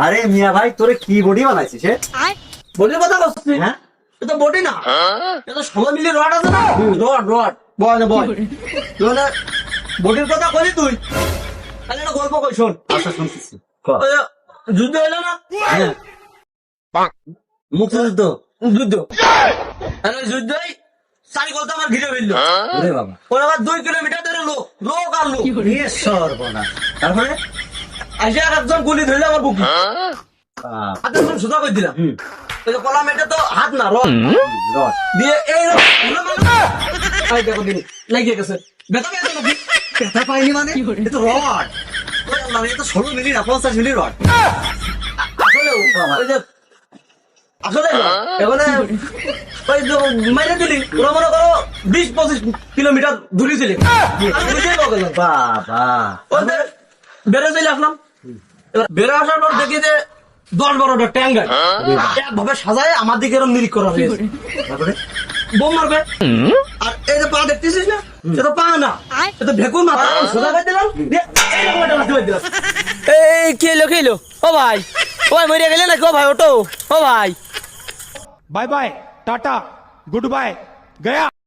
আরে মিয়া ভাই তোরে কি বডি বানাইছিস বডির কথা বলছিস? হ্যাঁ এটা বডি না, এটা সবাই মিলে রড আছে না, রড রড বয় না বয় মানে বডির কথা বলি তুই। তাহলে একটা গল্প কই শোন। আচ্ছা শুনতেছি ওই যে যুদ্ধ হইলো না, হ্যাঁ মুক্তিযুদ্ধ যুদ্ধ আর ওই যুদ্ধই চারি কলতা আমার ঘিরে ফেললো। ওরে বাবা ওর আবার 2 কিলোমিটার ধরে লোক লোক আর লোক এ সর্বনাশ তারপরে আসে আর একজন গুলি ধরলে আমার বুকে বাপ, হাতে সোজা করে দিলাম। হুম, ওই যে কলাম এটা তো হাত না রড রড দিয়ে এই দেখো দিন লাগিয়ে গেছে ব্যথা পেয়েছে নাকি? ব্যথা পাইনি মানে এ তো রড ওই আল্লাহ, এ তো 16 মিনিট না 50 মিনিট রড আসলে ওই যে আসলে এখানে ওই যে মাইনে দিলি ওরা মনে করো 20-25 কিলোমিটার দূরে ছিল। বাবা বেড়ে চলে আসলাম। এবার বেড়ে আসার পর দেখি যে 10-12টা ট্যাঙ্ক গাড়ি একভাবে সাজায় আমার দিকে এরকম নিরিখ করা হয়েছে। তারপরে বোম মারবে আর এই যে পা দেখতেছিস না, সে তো পা না, সে তো ভেকুর মাথা সোজা করে দিলাম দিয়ে এইরকম একটা লাথি মেরে দিলাম। এই খেলো ও ভাই মরে গেলে নাকি ও ভাই ওটো ও ভাই bye bye tata goodbye गया